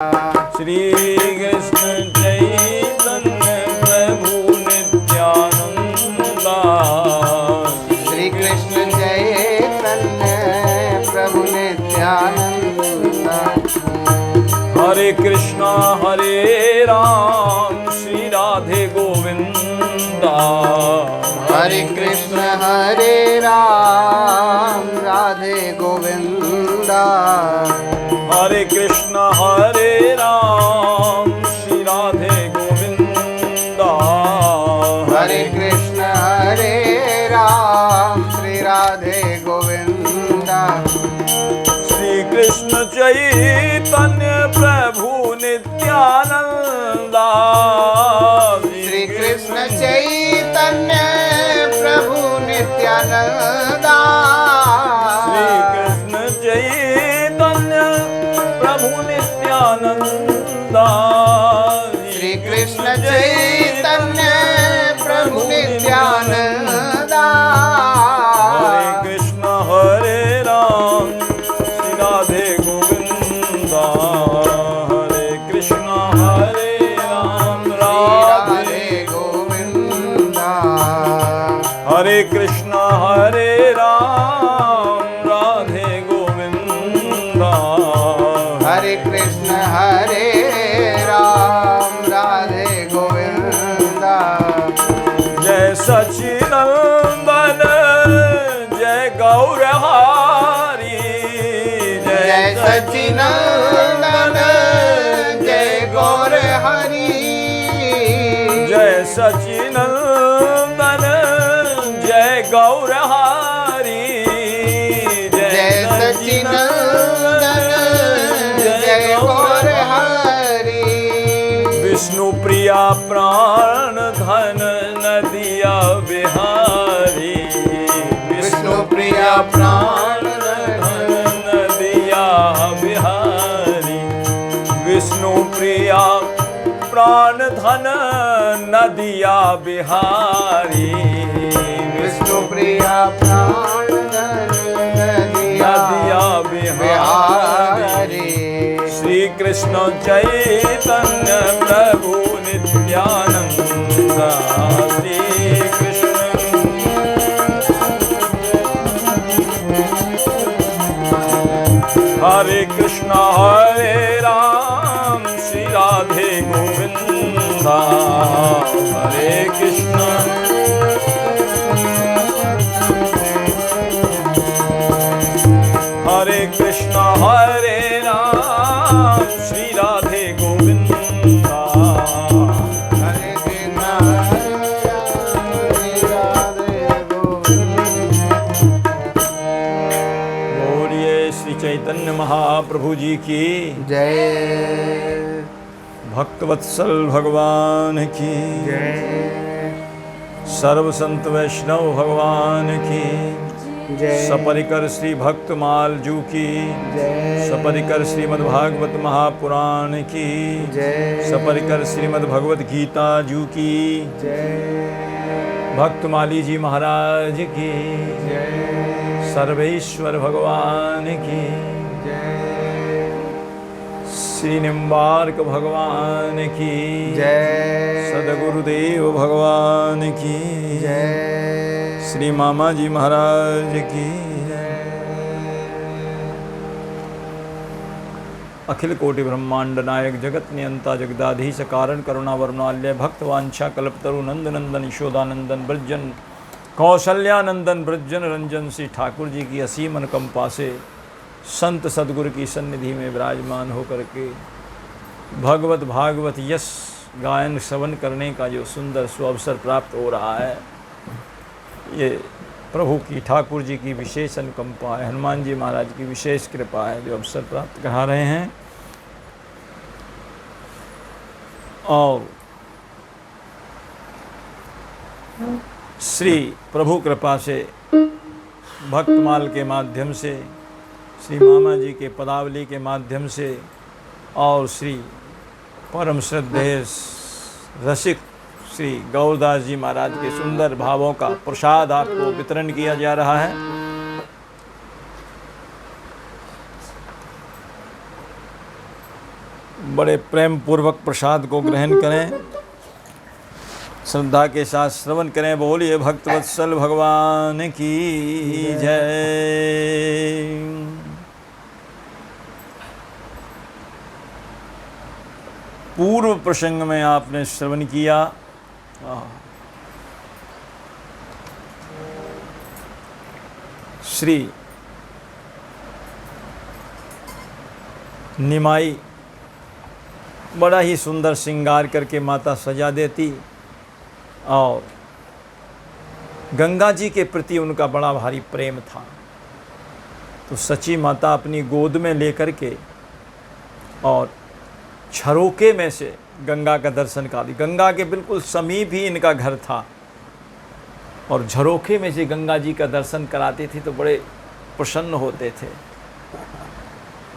श्री कृष्ण चैतन्य प्रभु नित्यानंदा। श्री कृष्ण चैतन्य प्रभु नित्यानंदा। हरे कृष्णा हरे राम श्री राधे गोविंदा। हरे कृष्ण हरे राम राधे गोविंदा। हरे कृष्णा हरे राम श्री राधे गोविंदा। हरे कृष्ण हरे राम श्री राधे गोविंदा। श्री कृष्ण चैतन्य प्रभु नित्यानंदा। श्री कृष्ण चैतन्य प्रभु नित्यानंदा। श्री कृष्ण चैतन्य प्रभु नित्यानंदा। श्री कृष्ण चैतन्य प्रभु नित्यानंदा। हरे कृष्ण हरे राम श्री राधे गोविंदा। हरे कृष्ण हरे राम राधे गोविंदा। हरे कृष्ण हरे राम राधे गोविंदा। हरे कृष्ण हरे राम राधे गोविंदा। जय सच्चिदानंद जय गौरहारी। जय सच्चिदानंद जय गौर हरि। जय सच्चिदानंद जय गौरहारी। जय सच्चिदानंद जय गौर हरि। विष्णु प्रिया प्राण धन नदिया बिहारी। विष्णु प्रिया प्राण धन नदिया बिहारी। विष्णु प्रिया प्राण धन नदिया बिहारी। विष्णु प्रिया प्राण नदिया बिहारी। श्री कृष्ण चैतन्य प्रभु नित्यानंदा। श्री कृष्ण हरे कृष्ण हरे राम श्री राधे गोविंदा। हरे कृष्ण हरे कृष्ण हरे राम श्री राधे गोविंदा। हरे कृष्ण हरे राम श्री राधे गोविंदा। बोलिए श्री चैतन्य महाप्रभु जी की जय। भक्तवत्सल भगवान की जय। सर्व संत वैष्णव भगवान की जय। सपरिकर श्री भक्तमाल जू की जय। सपरिकर श्रीमद्भागवत महापुराण की जय। सपरिकर श्रीमद् भगवत गीता जू की जय। भक्तमाली जी महाराज की जय। सर्वेश्वर भगवान की जय। श्री निम्बार्क भगवान की जय। सदगुरुदेव भगवान की जय। श्री मामा जी महाराज की अखिल कोटि ब्रह्मांड नायक जगत नियंता जगदाधीश कारण करुणा वरुणाल्य भक्तवांछा कल्पतरु नंद नंदन यशोदानंदन ब्रजन कौशल्यानंदन ब्रजन रंजन श्री ठाकुर जी की असीम अनुकंपा से संत सदगुरु की सन्निधि में विराजमान होकर के भगवत भागवत यश गायन श्रवण करने का जो सुंदर सुअवसर प्राप्त हो रहा है, ये प्रभु की ठाकुर जी की विशेष अनुकंपा है, हनुमान जी महाराज की विशेष कृपा है जो अवसर प्राप्त करा रहे हैं। और श्री प्रभु कृपा से भक्तमाल के माध्यम से, श्री मामा जी के पदावली के माध्यम से और श्री परम श्रद्धेय रसिक श्री गौरदास जी महाराज के सुंदर भावों का प्रसाद आपको वितरण किया जा रहा है। बड़े प्रेम पूर्वक प्रसाद को ग्रहण करें, श्रद्धा के साथ श्रवण करें। बोलिए भक्तवत्सल भगवान की जय। पूर्व प्रसंग में आपने श्रवण किया श्री निमाई बड़ा ही सुंदर श्रृंगार करके माता सजा देती और गंगा जी के प्रति उनका बड़ा भारी प्रेम था। तो सची माता अपनी गोद में लेकर के और झरोके में से गंगा का दर्शन करा। गंगा के बिल्कुल समीप ही इनका घर था और झरोखे में से गंगा जी का दर्शन कराते थे तो बड़े प्रसन्न होते थे।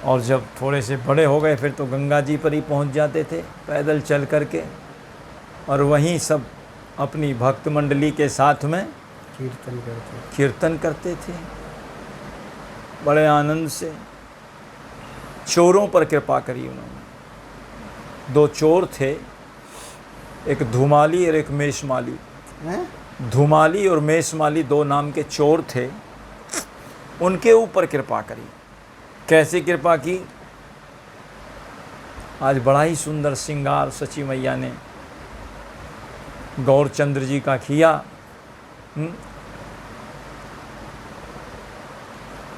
और जब थोड़े से बड़े हो गए फिर तो गंगा जी पर ही पहुंच जाते थे पैदल चल करके, और वहीं सब अपनी भक्त मंडली के साथ में कीर्तन करते थे बड़े आनंद से। चोरों पर कृपा करी उन्होंने। 2 चोर थे, एक धूमाली और एक मेषमाली। धूमाली और मेषमाली 2 नाम के चोर थे, उनके ऊपर कृपा करी। कैसे कृपा की? आज बड़ा ही सुंदर श्रृंगार सची मैया ने गौरचंद्र जी का किया।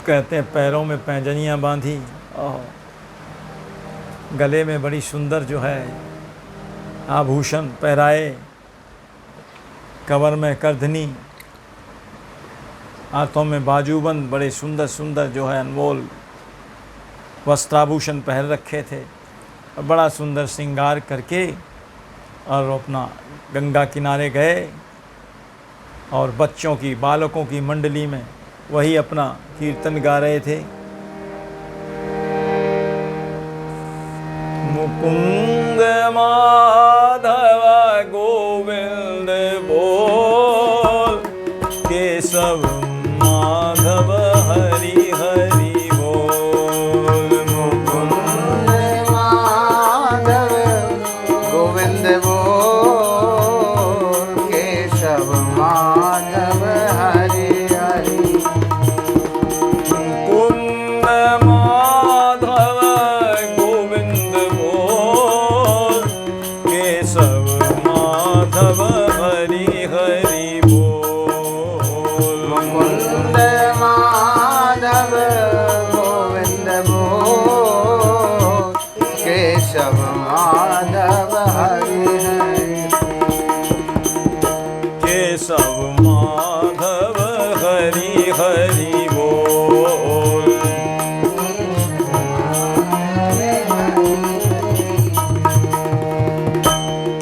कहते हैं पैरों में पैंजनियाँ बांधी और गले में बड़ी सुंदर जो है आभूषण पहराए, कमर में करधनी, हाथों में बाजूबंद, बड़े सुंदर सुंदर जो है अनमोल वस्त्राभूषण पहन रखे थे और बड़ा सुंदर श्रृंगार करके और अपना गंगा किनारे गए और बच्चों की बालकों की मंडली में वही अपना कीर्तन गा रहे थे। मुकुंद माधव गोविंद बोल, केशव माधव हरि हरि बोल। मुकुंद माधव गोविंद बोल, केशव माधव हरि हरि। मुकुंद माधव गोविंद बोल, केशव माधव हरि हरि बोल। मुकुंद माधव गोविंद बोल, केशव माधव हरि हरि। केशव माधव हरि हरि बोल।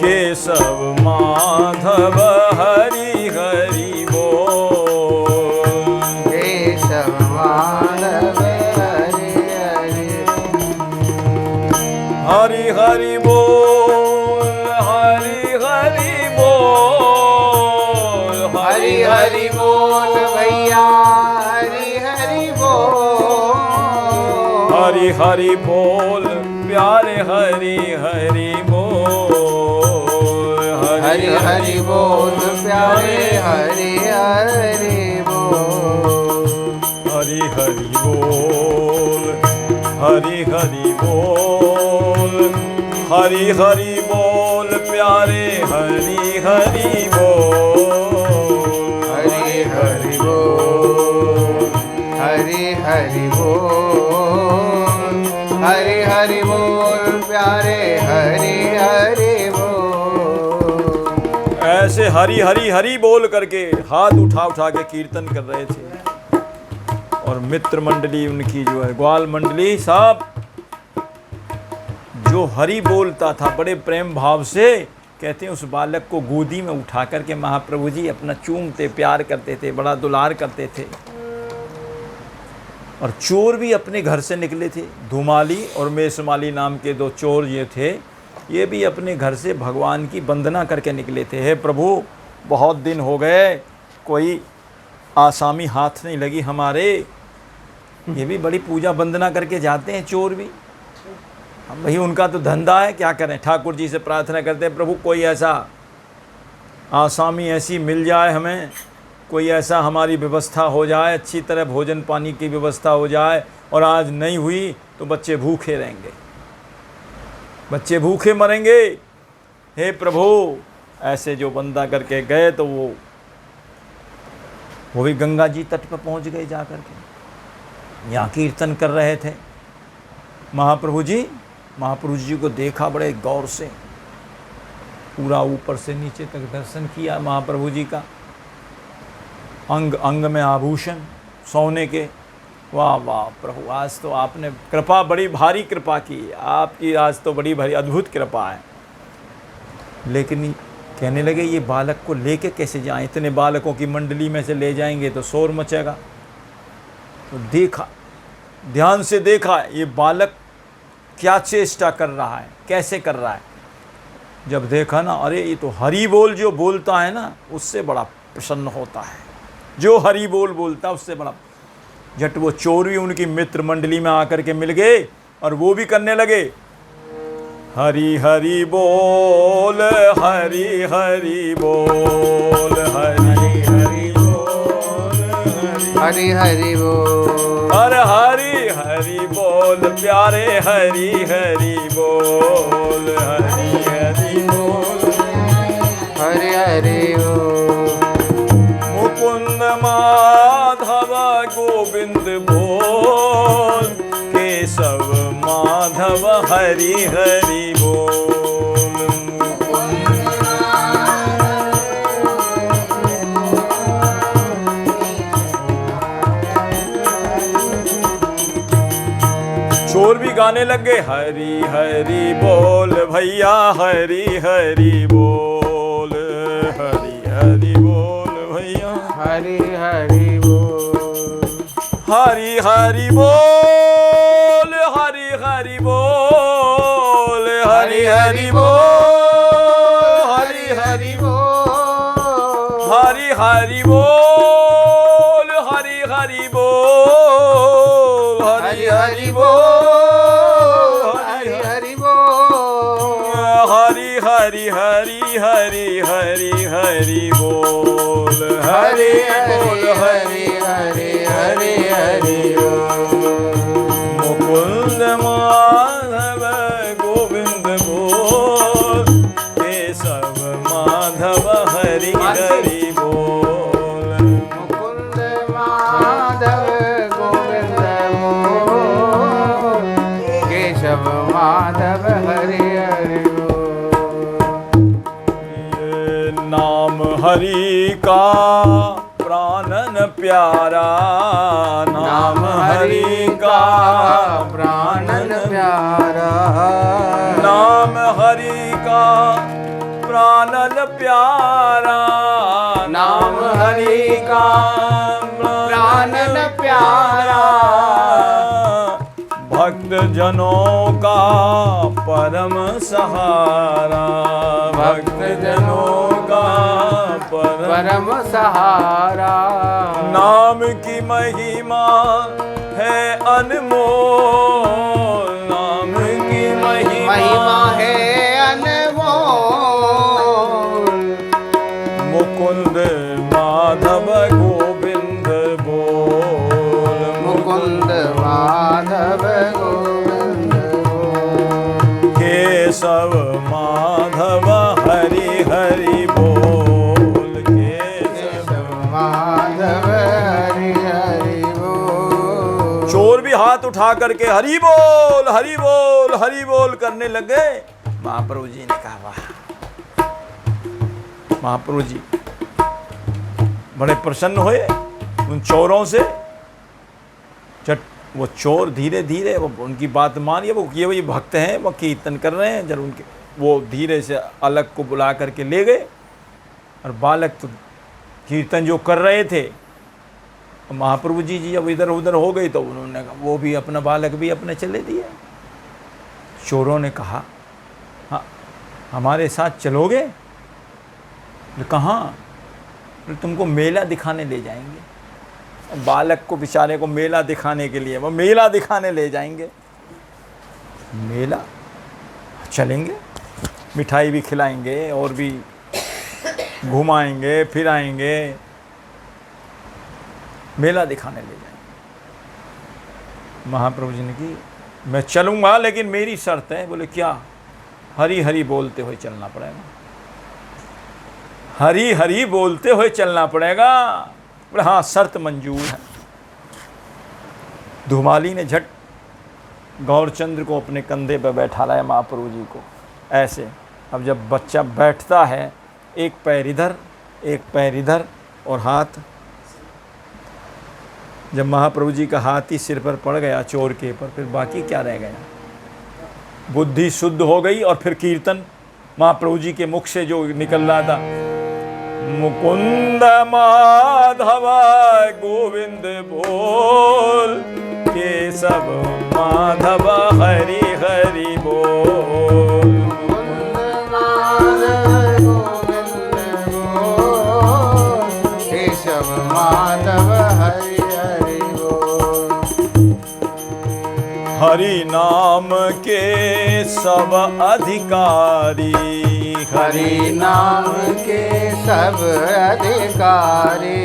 केशव माधव हरि हरि बोल। केशव माधव हरि हरि। हरि हरि बोल, हरि हरि बोल, हरि हरि बोल भैया, हरि हरि बोल। हरि हरि बोल प्यारे, हरि हरि बोल। हरि हरि बोल प्यारे, हरि हरि बोल। हरि हरि बोल, हरि हरि बोल। हरि हरि बोल प्यारे, हरि हरि बोल। हरि हरि बोल, हरि हरि बोल। हरि हरि बोल प्यारे, हरि हरि बोल। ऐसे हरि हरि हरि बोल करके हाथ उठा उठा के कीर्तन कर रहे थे। और मित्र मंडली उनकी जो है ग्वाल मंडली साहब, जो हरि बोलता था बड़े प्रेम भाव से, कहते हैं उस बालक को गोदी में उठा करके महाप्रभु जी अपना चूमते, प्यार करते थे, बड़ा दुलार करते थे। और चोर भी अपने घर से निकले थे। धूमाली और मेषमाली नाम के 2 चोर ये थे, ये भी अपने घर से भगवान की वंदना करके निकले थे। हे प्रभु, बहुत दिन हो गए, कोई आसामी हाथ नहीं लगी हमारे। ये भी बड़ी पूजा वंदना करके जाते हैं चोर भी। हम भाई उनका तो धंधा है, क्या करें। ठाकुर जी से प्रार्थना करते हैं, प्रभु कोई ऐसा आसामी ऐसी मिल जाए हमें, कोई ऐसा हमारी व्यवस्था हो जाए, अच्छी तरह भोजन पानी की व्यवस्था हो जाए, और आज नहीं हुई तो बच्चे भूखे रहेंगे, बच्चे भूखे मरेंगे। हे प्रभु, ऐसे जो बंदा करके गए तो वो भी गंगा जी तट पर पहुंच गए जा कर के, यहाँ कीर्तन कर रहे थे। महाप्रभु जी को देखा बड़े गौर से, पूरा ऊपर से नीचे तक दर्शन किया महाप्रभु जी का, अंग अंग में आभूषण सोने के। वाह वाह प्रभु, आज तो आपने कृपा, बड़ी भारी कृपा की आपकी, आज तो बड़ी भारी अद्भुत कृपा है। लेकिन कहने लगे ये बालक को लेके कैसे जाएं, इतने बालकों की मंडली में से ले जाएंगे तो शोर मचेगा। तो देखा, ध्यान से देखा ये बालक क्या चेष्टा कर रहा है, कैसे कर रहा है। जब देखा ना, अरे ये तो हरि बोल जो बोलता है ना, उससे बड़ा प्रसन्न होता है, जो हरि बोल बोलता है उससे बड़ा। झट वो चोर भी उनकी मित्र मंडली में आकर के मिल गए और वो भी करने लगे, हरि हरि बोल, हरि हरि बोल, हरि हरि बोल, हरि हरि बोल, हर हरि हरि बोल, प्यारे हरि हरि बोल, हरि हरि बोल, हरि हरि बोल। मुकुंद माधव गोविंद बोल, केशव माधव हरि हरि बोल। चोर भी गाने लगे, हरि हरि बोल भैया, हरि हरि बोल, हरि हरि बोल भैया, हरि हरि बोल, हरि हरि बोल, हरि हरि बोल, हरि हरि बोल, हरि हरि बोल, हरि हरि बोल, हरि हरि बोल, हरि हरि बोल, हरि हरि बोल, हरि हरि हरि हरि हरि हरि बोल, हरि बोल, हरि हरि हरि हरि बोल। मुकुंद माधव गोविंद बोल, केशव माधव हरि हरि बोल। मुकुंद माधव गोविंद बोल, केशव माधव हरि हरि बोल। ये नाम हरि का प्राणन प्यारा, नाम हरि का प्राणन प्यारा, नाम हरि का प्राणन प्यारा, नाम हरि का प्राणन प्यारा, भक्त जनों का परम सहारा, भक्त जनों का परम सहारा। नाम की महिमा है अनमोल, नाम की महिमा है अनमोल। मुकुंद माधव गोविंद बोल, मुकुंद माधव गोविंद बोल, केशव माधव हरि हरि बोल, केशव माधव हरि हरि बोल। चोर भी हाथ उठा करके हरि बोल, हरि बोल, हरि बोल करने लगे। महाप्रभु जी ने कहा, वाह। महाप्रभु जी बड़े प्रसन्न हुए उन चोरों से। वो चोर धीरे धीरे वो उनकी बात मानिए, वो ये वही भक्त हैं, वो कीर्तन कर रहे हैं, जब उनके वो धीरे से अलग को बुला करके ले गए। और बालक तो कीर्तन जो कर रहे थे, महाप्रभु जी जब इधर उधर हो गई तो उन्होंने कहा, वो भी अपना बालक भी अपने चले दिए। चोरों ने कहा, हाँ हमारे साथ चलोगे? कहाँ? तुमको मेला दिखाने ले जाएंगे। बालक को बेचारे को मेला दिखाने के लिए, वो मेला दिखाने ले जाएंगे। मेला चलेंगे, मिठाई भी खिलाएंगे और भी घुमाएंगे फिराएंगे, मेला दिखाने ले जाएंगे। महाप्रभु जी ने की मैं चलूँगा लेकिन मेरी शर्त है। बोले क्या? हरी हरी बोलते हुए चलना पड़ेगा, हरी हरी बोलते हुए चलना पड़ेगा। बोले हाँ शर्त मंजूर है। धुमाली ने झट गौरचंद्र को अपने कंधे पर बैठा लाया महाप्रभु जी को ऐसे। अब जब बच्चा बैठता है, एक पैर इधर एक पैर इधर और हाथ, जब महाप्रभु जी का हाथ ही सिर पर पड़ गया चोर के पर, फिर बाकी क्या रह गया? बुद्धि शुद्ध हो गई। और फिर कीर्तन महाप्रभु जी के मुख से जो निकल रहा था, मुकुंद माधव गोविंद बोल, केशव माधव हरि हरि बोल। मुकुंद माधव गोविंद बोल, केशव माधव हरि हरि बोल। हरि नाम के सब अधिकारी, हरि नाम के सब अधिकारी।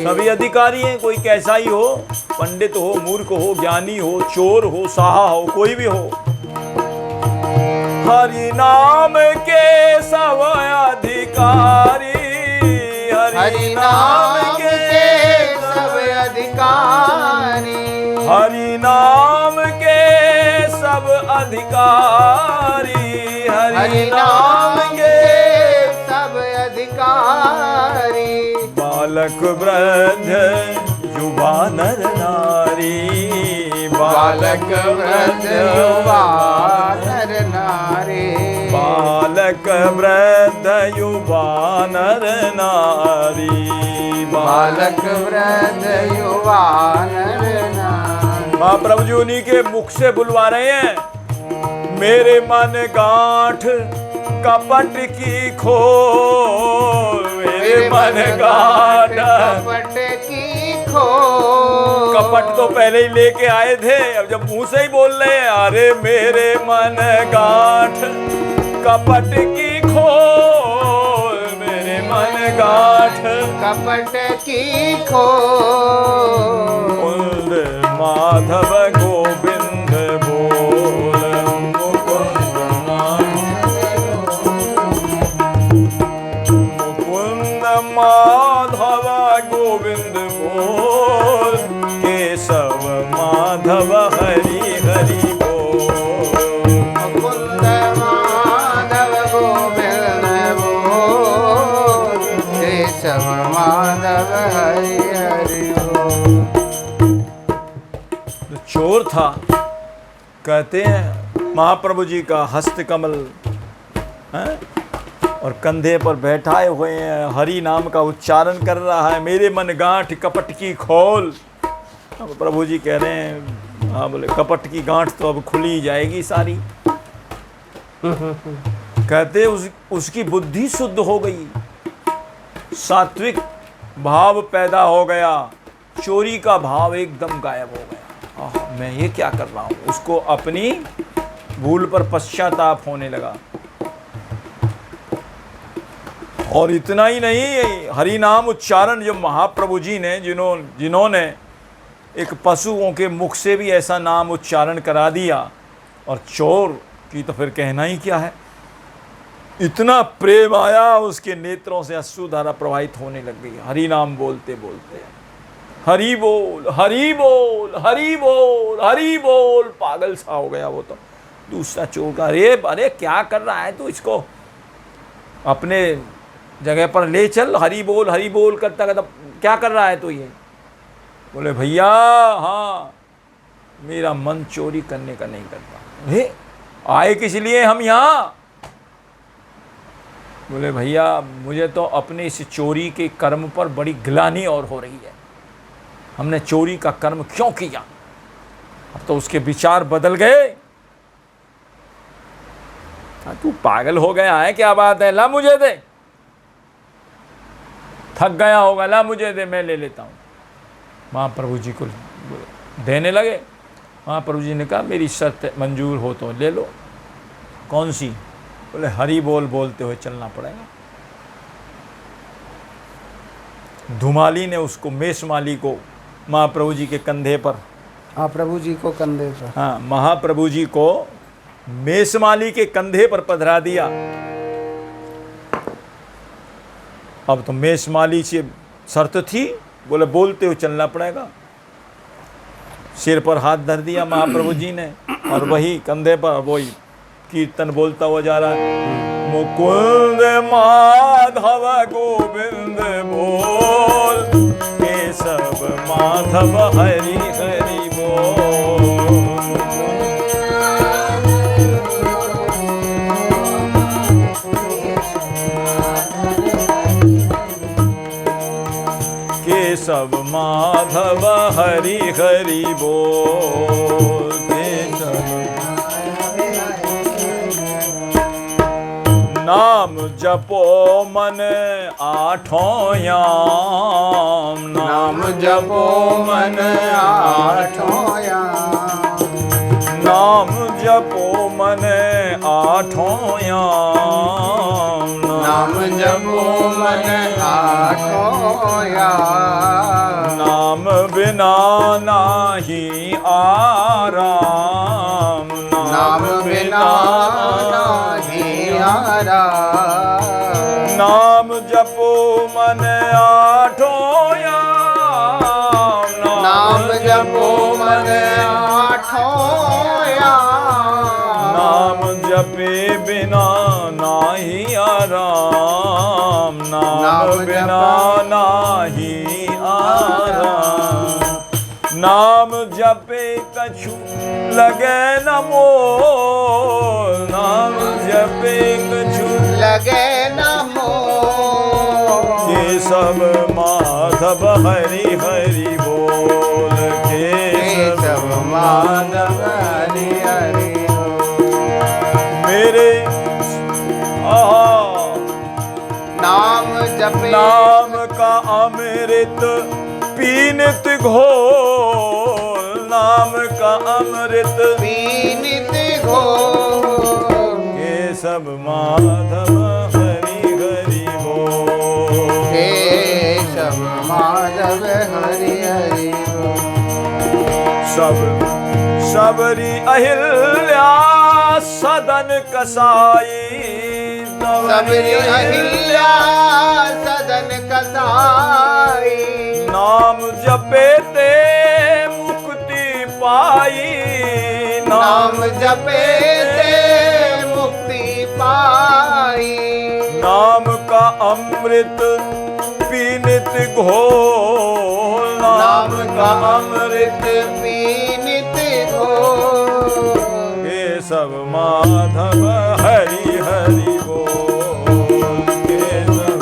सभी अधिकारी हैं, कोई कैसा ही हो, पंडित हो, मूर्ख हो, ज्ञानी हो, चोर हो, साहा हो, कोई भी हो। हरि नाम के सब अधिकारी, हरि नाम के सब अधिकारी। हरि नाम के सब अधिकारी, हरि नाम के सब अधिकारी। बालक वृद्ध युवा नर नारी, बालक वृद्ध युवा नर नारी। बालक वृद्ध युवा नर नारी, बालक वृद्ध युवा नर नारी। महाप्रभु जी उन्हीं के मुख से बुलवा रहे हैं। मेरे मन गांठ कपट की खोल, मेरे मन गांठ कपट की खोल। कपट तो पहले ही लेके आए थे, अब जब मुंह से ही बोल रहे हैं, अरे मेरे मन गांठ कपट की खोल, मेरे मन गांठ कपट की खोल। मुकुंद माधव गोविंद बोल, मुकुंद माधव गोविंद बोल, केशव माधव हरि हरि बोल। मुकुंद माधव गोविंद बोल, केशव माधव हरि हरि बोल। चोर था, कहते हैं महाप्रभु जी का हस्त कमल है और कंधे पर बैठाए हुए हैं, हरि नाम का उच्चारण कर रहा है। मेरे मन गांठ कपट की खोल। अब प्रभु जी कह रहे हैं, हाँ बोले कपट की गांठ तो अब खुली जाएगी सारी। कहते उसकी बुद्धि शुद्ध हो गई, सात्विक भाव पैदा हो गया, चोरी का भाव एकदम गायब हो गया। मैं ये क्या कर रहा हूँ, उसको अपनी भूल पर पश्चाताप होने लगा। और इतना ही नहीं, हरि नाम उच्चारण जो महाप्रभु जी ने जिन्होंने एक पशुओं के मुख से भी ऐसा नाम उच्चारण करा दिया, और चोर की तो फिर कहना ही क्या है। इतना प्रेम आया, उसके नेत्रों से अश्रुधारा प्रवाहित होने लग गई हरि नाम बोलते बोलते। हरि बोल हरि बोल हरि बोल हरि बोल, पागल सा हो गया वो तो। दूसरा चोर का, अरे क्या कर रहा है तू, इसको अपने जगह पर ले चल, हरि बोल करता करता क्या कर रहा है तू ये। बोले भैया हाँ, मेरा मन चोरी करने का नहीं करता। आए किस लिए हम यहाँ? बोले भैया मुझे तो अपने इस चोरी के कर्म पर बड़ी ग्लानि और हो रही है, हमने चोरी का कर्म क्यों किया। अब तो उसके विचार बदल गए। तू पागल हो गया है, क्या बात है, ला मुझे दे। थक गया होगा, ला मुझे दे, मैं ले लेता हूँ। महाप्रभु जी को देने लगे। महाप्रभु जी ने कहा मेरी शर्त मंजूर हो तो ले लो। कौन सी? बोले हरि बोल बोलते हुए चलना पड़ेगा। धुमाली ने उसको, मेषमाली को महाप्रभु जी के कंधे पर, हाँ प्रभु जी को कंधे पर, हाँ महाप्रभु जी को मेषमाली के कंधे पर पधरा दिया। अब तो मेषमाली से शर्त थी, बोले बोलते हुए चलना पड़ेगा। सिर पर हाथ धर दिया महाप्रभु जी ने और वही कंधे पर वही कीर्तन बोलता हुआ जा रहा है। मुकुंद माधव गोविंद बोल, केशव माधव हरि हरि बोल। केशव माधव हरि हरि बोल। नाम जपो मन आठों याम, नाम जपो मन आठों याम, नाम जपो मन आठों याम, नाम जपो मन आठों याम, नाम बिना नाही आराम, नाम बिना नाही आराम, नाम जपो मन आठों याम, नाम जपो मन आठों याम, नाम जपे बिना नाही आराम, नाम बिना नाही आराम, नाम जपे कछु लगे न मोल, नाम जपे कछु लगे न मोल, केशव माधव हरि हरि बोल, केशव माधव हरि हरि बोल। मेरे नाम जपे नाम का अमृत पीनित घोल, नाम का अमृत पीनित घोल, केशव माधव हरि हरि बोल, केशव माधव हरि हरि बोल। सबरी अहिल्या सदन कसाई, सबरी अहिल्या सदन कसाई, नाम जपे ते मुक्ति पाई, नाम जपे ते मुक्ति पाई, नाम का अमृत पीनित घोल, नाम का अमृत पीनित घोल, केशव माधव हरि हरि बोल, केशव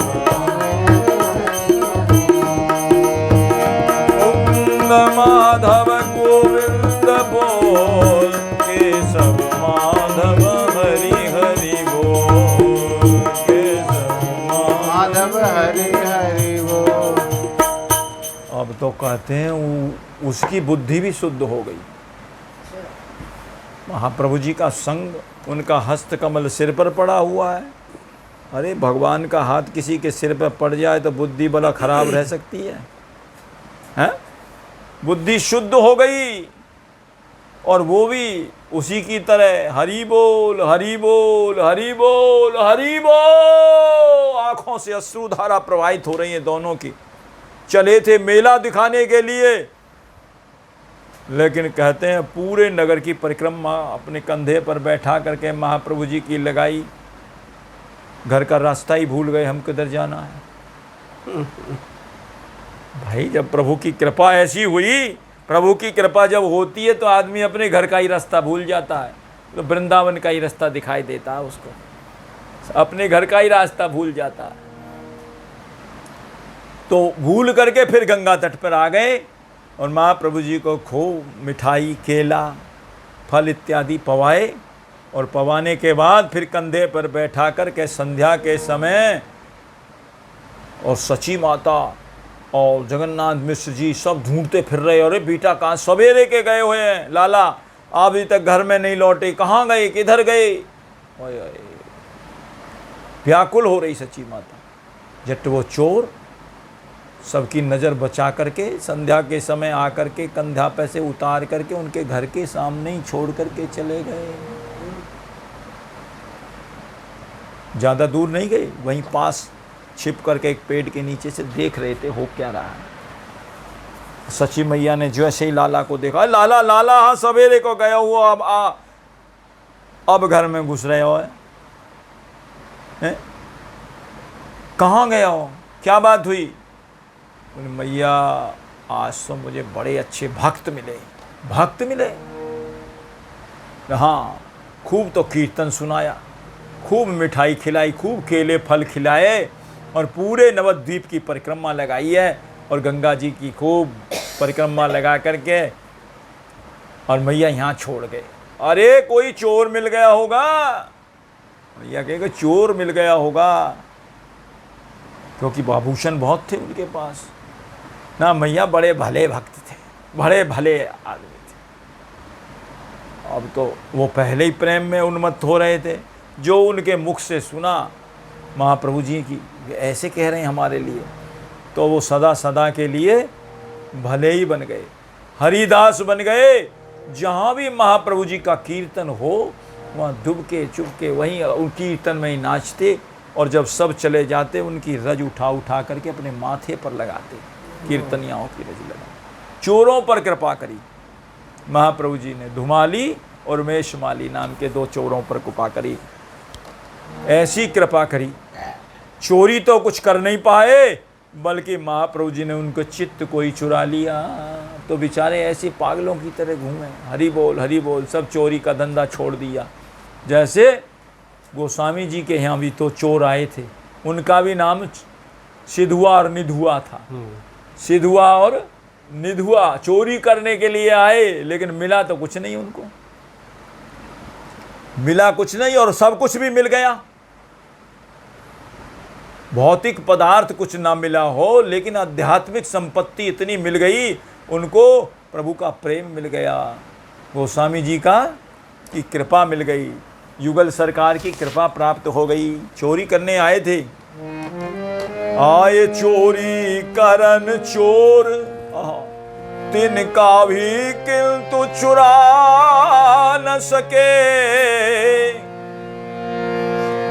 मुकुंद माधव गोविंद बोल, केशव माधव हरि हरि बोल, केशव माधव हरि हरि बोल। अब तो कहते हैं उसकी बुद्धि भी शुद्ध हो गई। महाप्रभु जी का संग, उनका हस्त कमल सिर पर पड़ा हुआ है। अरे भगवान का हाथ किसी के सिर पर पड़ जाए तो बुद्धि भला खराब रह सकती है, हैं? बुद्धि शुद्ध हो गई और वो भी उसी की तरह हरि बोल हरि बोल हरि बोल हरि बोल। आंखों से अश्रुधारा प्रवाहित हो रही है दोनों की। चले थे मेला दिखाने के लिए, लेकिन कहते हैं पूरे नगर की परिक्रमा अपने कंधे पर बैठा करके महाप्रभु जी की लगाई। घर का रास्ता ही भूल गए, हम किधर जाना है। भाई जब प्रभु की कृपा ऐसी हुई, प्रभु की कृपा जब होती है तो आदमी अपने घर का ही रास्ता भूल जाता है। तो वृंदावन का ही रास्ता दिखाई देता है उसको, अपने घर का ही रास्ता भूल जाता है। तो भूल करके फिर गंगा तट पर आ गए और महाप्रभु जी को खूब मिठाई, केला, फल इत्यादि पवाए और पवाने के बाद फिर कंधे पर बैठा कर के संध्या के समय और सची माता और जगन्नाथ मिश्र जी सब ढूंढते फिर रहे। अरे बेटा कहाँ, सवेरे के गए हुए हैं लाला, अभी तक घर में नहीं लौटे, कहाँ गए, किधर गए ओए ओए, व्याकुल हो रही सच्ची माता। जट वो चोर सबकी नज़र बचा करके संध्या के समय आकर के कंधा पे से उतार करके उनके घर के सामने ही छोड़ करके चले गए। ज़्यादा दूर नहीं गए, वहीं पास छिप करके एक पेड़ के नीचे से देख रहे थे हो क्या रहा है। सची मैया ने जैसे ही लाला को देखा, लाला लाला हाँ सवेरे को गया हुआ, अब घर में घुस रहे हो हैं? कहाँ गया हो, क्या बात हुई? बोले मैया आज तो मुझे बड़े अच्छे भक्त मिले। भक्त मिले? हाँ, खूब तो कीर्तन सुनाया, खूब मिठाई खिलाई, खूब केले फल खिलाए और पूरे नवद्वीप की परिक्रमा लगाई है और गंगा जी की खूब परिक्रमा लगा करके और मैया यहाँ छोड़ गए। अरे कोई चोर मिल गया होगा। मैया कहेगा चोर मिल गया होगा, क्योंकि आभूषण बहुत थे उनके पास ना। मैया बड़े भले भक्त थे, बड़े भले आदमी थे। अब तो वो पहले ही प्रेम में उन्मत्त हो रहे थे। जो उनके मुख से सुना महाप्रभु जी की ऐसे कह रहे हैं हमारे लिए, तो वो सदा सदा के लिए भले ही बन गए, हरिदास बन गए। जहाँ भी महाप्रभु जी का कीर्तन हो वहाँ दुबके चुपके वहीं उन कीर्तन में ही नाचते, और जब सब चले जाते उनकी रज उठा उठा करके अपने माथे पर लगाते, कीर्तनियाओं की रज लगा। चोरों पर कृपा करी महाप्रभु जी ने, धुमाली और मेषमाली नाम के दो चोरों पर कृपा करी। ऐसी कृपा करी, चोरी तो कुछ कर नहीं पाए, बल्कि महाप्रभु जी ने उनको चित्त कोई चुरा लिया, तो बेचारे ऐसे पागलों की तरह घूमे, हरि बोल, सब चोरी का धंधा छोड़ दिया। जैसे गोस्वामी जी के यहाँ भी तो चोर आए थे, उनका भी नाम सिधुआ और निधुआ था। सिधुआ और निधुआ चोरी करने के लिए आए, लेकिन मिला तो कुछ नहीं उनको, मिला कुछ नहीं और सब कुछ भी मिल गया। भौतिक पदार्थ कुछ ना मिला हो, लेकिन आध्यात्मिक संपत्ति इतनी मिल गई उनको, प्रभु का प्रेम मिल गया, गोस्वामी जी का की कृपा मिल गई, युगल सरकार की कृपा प्राप्त हो गई। चोरी करने आए थे, आए चोरी करन चोर, तिनका भी किंतु चुरा न सके।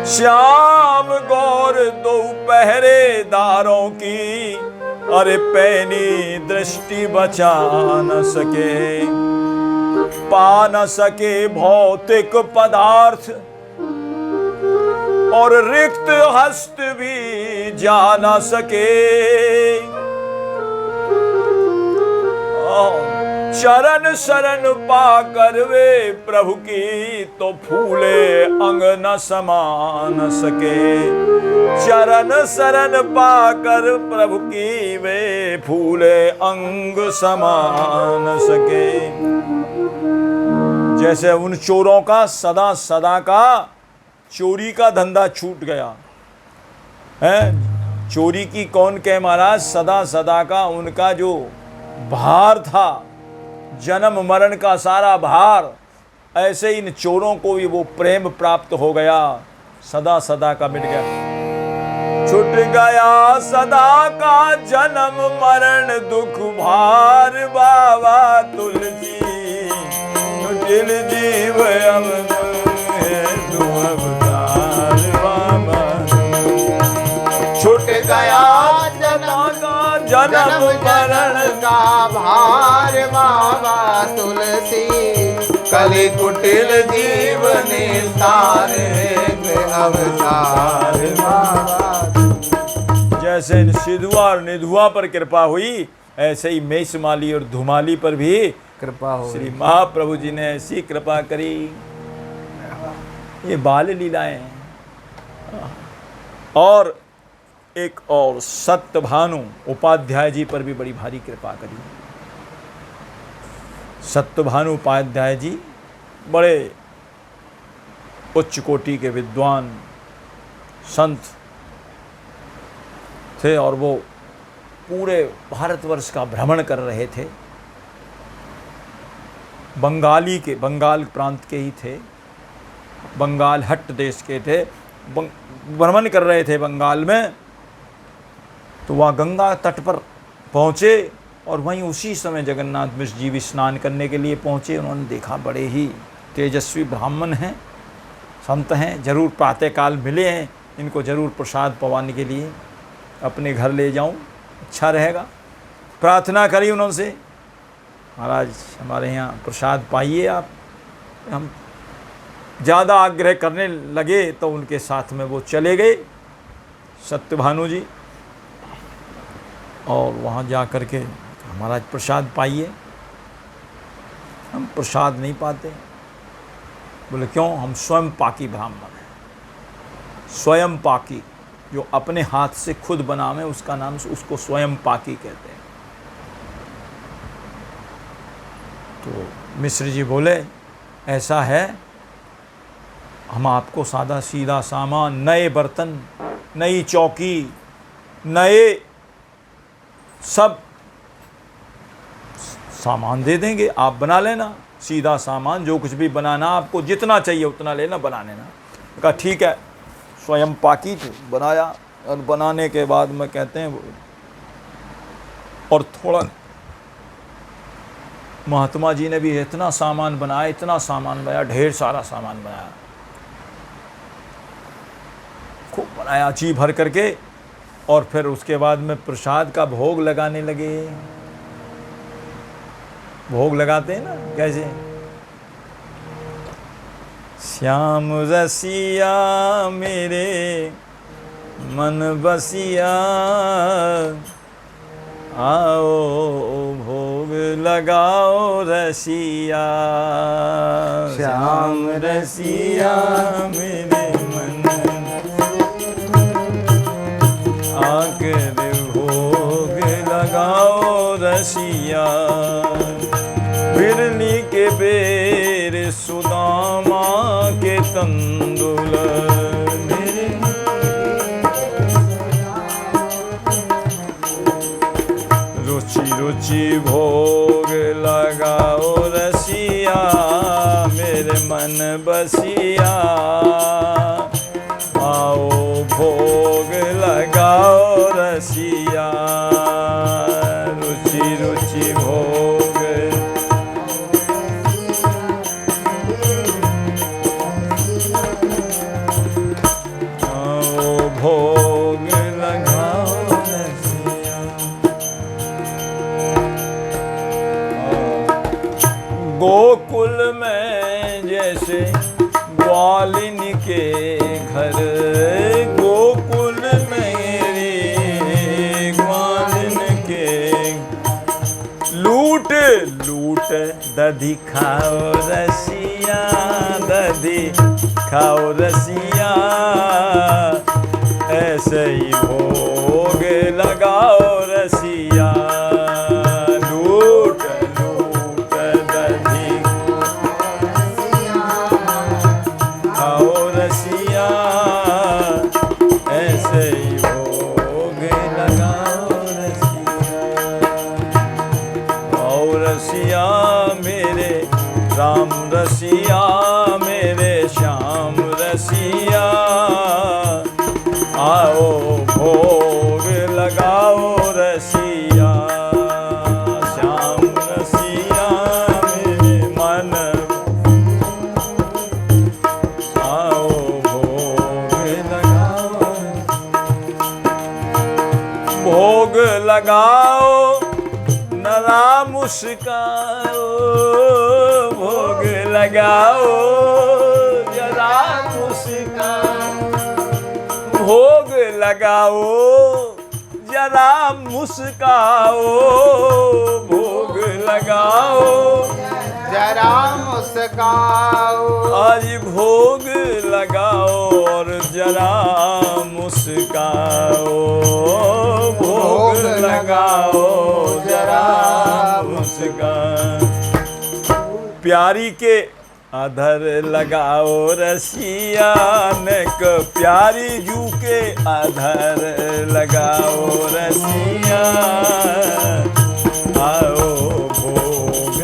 श्याम गौर दो पहरेदारों की, अरे पैनी दृष्टि बचा न सके। पा न सके भौतिक पदार्थ और रिक्त हस्त भी जा न सके। चरण शरण पा कर वे प्रभु की, तो फूले अंग न समा न सके। चरण शरण पा कर प्रभु की, वे फूले अंग समा न सके। जैसे उन चोरों का सदा सदा का चोरी का धंधा छूट गया है। चोरी की कौन कहे महाराज, सदा सदा का उनका जो भार था, जन्म मरण का सारा भार, ऐसे इन चोरों को भी वो प्रेम प्राप्त हो गया, सदा सदा का मिट गया। छूट गया सदा का जन्म मरण दुख भार, बाबा तुलसी दिल जीव अवतार बाबा। छूट गया जन्म मरण का भार, बाबा तुलसी कलि कुटिल जीवन तार अवतार बाबा। जैसे सिधुआ और निधुआ पर कृपा हुई, ऐसे ही मेषमाली और धुमाली पर भी कृपा हो। श्री महाप्रभु जी ने ऐसी कृपा करी। ये बाल लीलाएं हैं। और एक और सत्यभानु उपाध्याय जी पर भी बड़ी भारी कृपा करी। सत्यभानु उपाध्याय जी बड़े उच्च कोटि के विद्वान संत थे और वो पूरे भारतवर्ष का भ्रमण कर रहे थे। बंगाल प्रांत के ही थे बंगाल हट्ट देश के थे, भ्रमण कर रहे थे बंगाल में। तो वहाँ गंगा तट पर पहुँचे और वहीं उसी समय जगन्नाथ मिश्र जी भी स्नान करने के लिए पहुँचे। उन्होंने देखा बड़े ही तेजस्वी ब्राह्मण हैं, संत हैं, जरूर प्रातःकाल मिले हैं, इनको जरूर प्रसाद पवाने के लिए अपने घर ले जाऊं, अच्छा रहेगा। प्रार्थना करी उन्होंने, महाराज हमारे यहाँ प्रसाद पाइए आप। हम ज़्यादा आग्रह करने लगे तो उनके साथ में वो चले गए सत्यभानु जी, और वहाँ जा कर के महाराज प्रसाद पाइए। हम प्रसाद नहीं पाते। बोले क्यों? हम स्वयं पाकी ब्राह्मण हैं। स्वयं पाकी, जो अपने हाथ से खुद बनावे उसका नाम, उसको स्वयं पाकी कहते हैं। तो मिश्र जी बोले ऐसा है, हम आपको सादा सीधा सामान, नए बर्तन, नई चौकी, नए सब सामान दे देंगे, आप बना लेना। सीधा सामान, जो कुछ भी बनाना आपको जितना चाहिए उतना लेना, बना लेना। कहा ठीक है। स्वयं पाकी बनाया, और बनाने के बाद में कहते हैं और थोड़ा महात्मा जी ने भी इतना सामान बनाया, इतना सामान बनाया, ढेर सारा सामान बनाया, खूब बनाया जी भर करके। और फिर उसके बाद में प्रसाद का भोग लगाने लगे। भोग लगाते हैं ना कैसे? श्याम रसिया मेरे मन बसिया, आओ भोग लगाओ रसिया। श्याम रसिया मेरे मन, आकर भोग लगाओ रसिया। बिरली के बेर सुदामा के तंदुल, रुचि रुचि भोग लगाओ रसिया, मेरे मन बसिया। आओ भोग लगाओ रसिया, रुचि रुचि भोग। भोग लगाओ रसिया। गोकुल में जैसे ग्वालिन के घर, गोकुल मेरे ग्वालिन के, लूट लूट दधी खाओ रसिया, दधी खाओ रसिया। ऐसे ही भोग लगाओ रसिया, लूट लूट दधी खाओ रसिया। ऐसे ही भोग लगाओ रसिया। आओ रसिया मेरे राम रसिया, मेरे श्याम रसिया। आओ भोग लगाओ रसिया, श्याम रसिया मेरे मन। आओ भोग लगाओ, भोग लगाओ नरा मुस्काओ, भोग लगाओ जरा मुस्काओ। भोग लगाओ जरा मुस्काओ, भोग लगाओ जरा मुस्काओ। आज भोग लगाओ और जरा मुस्काओ, भोग लगाओ जरा मुस्काओ। प्यारी के अधर लगाओ रसिया, नेक प्यारी जू के अधर लगाओ रसिया। आओ भोग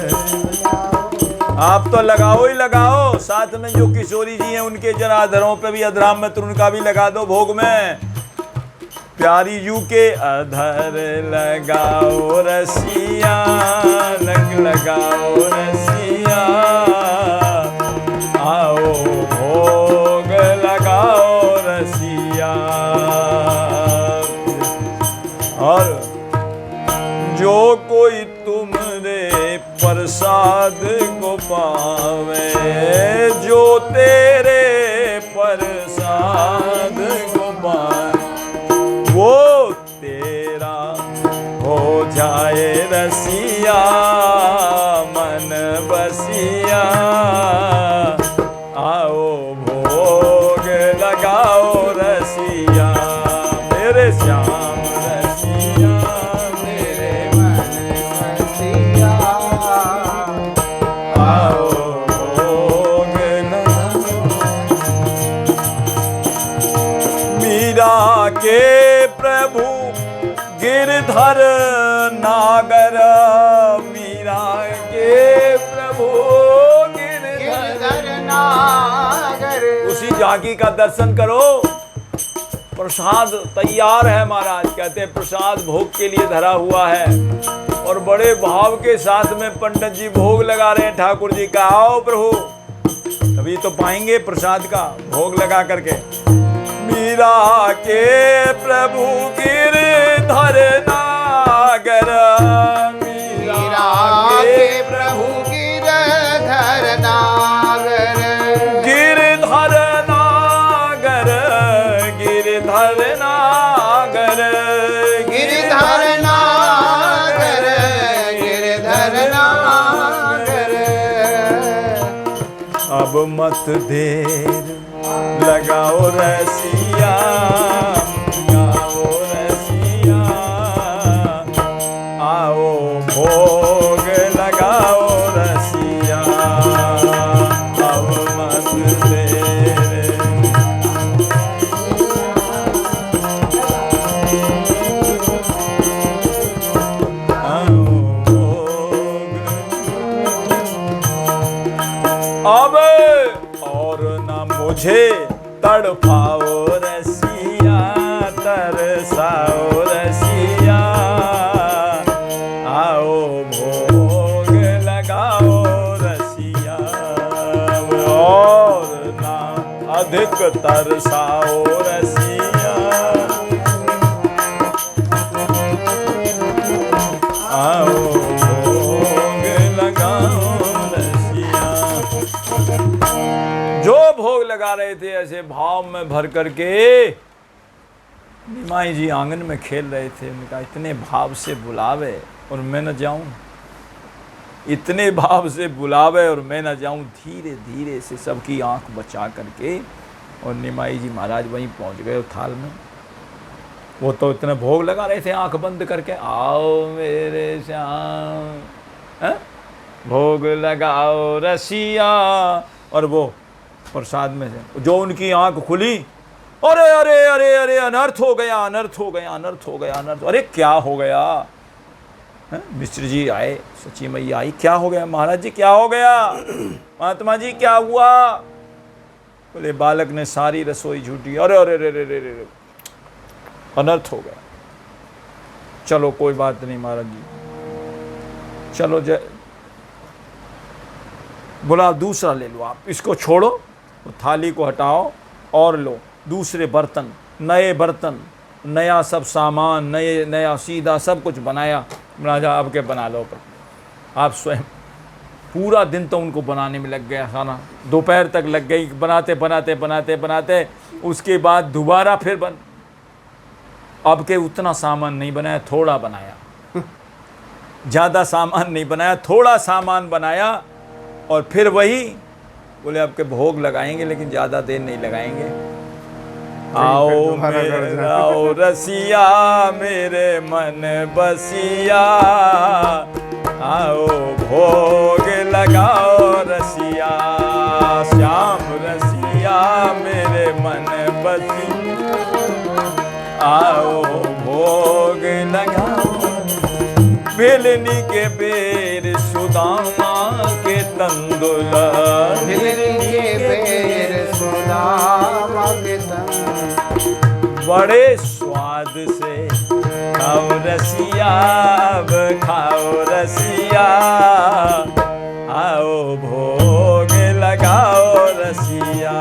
आप तो लगाओ ही लगाओ, साथ में जो किशोरी जी हैं उनके जरा अधरों पे भी, अधराम में उनका भी लगा दो भोग में। प्यारी जू के अधर लगाओ रसिया, रंग लगाओ रसिया, आओ भोग लगाओ रसिया। और जो कोई तुमरे प्रसाद को पावे, जो तेरे प्रसाद को पावे, वो तेरा हो जाए रसिया, मन बसिया। आओ भोग लगाओ रसिया, मेरे श्याम रसिया, मेरे मन बसिया। आओ भोग मीरा के प्रभु गिरधर नागर, मीरा के प्रभु गिरधर नागर। उसी झांकी का दर्शन करो। प्रसाद तैयार है महाराज, कहते हैं प्रसाद भोग के लिए धरा हुआ है, और बड़े भाव के साथ में पंडित जी भोग लगा रहे हैं ठाकुर जी का। आओ प्रभु, तभी तो पाएंगे प्रसाद का भोग लगा करके। मीरा के प्रभु गिरधर नागर, मीरा के प्रभु गिरधर नागर, गिरधर नागर, गिरधर नागर, गिरधर नागर, गिरधर नागर। अब मत देर लगाओ रसिया, गाओ रसिया, आओ भोग लगाओ रसिया। अब मत देर, आओ भोग। अब और न मुझे तड़पाओ रसिया, तरसाओ रसिया, आओ भोग लगाओ रसिया। और ना अधिक तरसाओ रसिया, आओ भोग लगाओ रसिया। जो भोग लगा रहे थे ऐसे भाव में भर करके, निमाई जी आंगन में खेल रहे थे। उनका इतने भाव से बुलावे और मैं न जाऊं, इतने भाव से बुलावे और मैं न जाऊं। धीरे धीरे से सबकी आंख बचा करके और निमाई जी महाराज वहीं पहुंच गए थाल में। वो तो इतने भोग लगा रहे थे आंख बंद करके। आओ मेरे श्याम, भोग लगाओ रसिया। और वो प्रसाद में से जो उनकी आंख खुली, अरे अरे अरे अरे अनर्थ हो गया, अनर्थ हो गया, अनर्थ हो गया, अनर्थ। अरे क्या हो गया? मिश्र जी आए, सची मैया आई, क्या हो गया महाराज जी, क्या हो गया? महात्मा जी क्या हुआ? बोले बालक ने सारी रसोई झूठी। अरे अरे अरे अरे अरे, अनर्थ हो गया। चलो कोई बात नहीं महाराज जी, चलो बोला दूसरा ले लो, आप इसको छोड़ो, तो थाली को हटाओ और लो दूसरे बर्तन, नए बर्तन, नया सब सामान, नया सीधा सब कुछ बनाया। राजा आपके बना लो। पर आप स्वयं पूरा दिन तो उनको बनाने में लग गया, खाना दोपहर तक लग गई बनाते बनाते बनाते बनाते। उसके बाद दोबारा फिर अब के उतना सामान नहीं बनाया, थोड़ा बनाया, ज़्यादा सामान नहीं बनाया, थोड़ा सामान बनाया। और फिर वही बोले आपके भोग लगाएंगे लेकिन ज़्यादा देर नहीं लगाएंगे। आओ मेरा रसिया, मेरे मन बसिया, आओ भोग लगाओ रसिया। श्याम रसिया मेरे मन बसिया, आओ भोग लगाओ। बेलनी के बेर सुदामा के तंदुल भिंजे बेर सुदामक तन। बड़े स्वाद से खाओ रसिया, अब खाओ रसिया, आओ भोग लगाओ रसिया।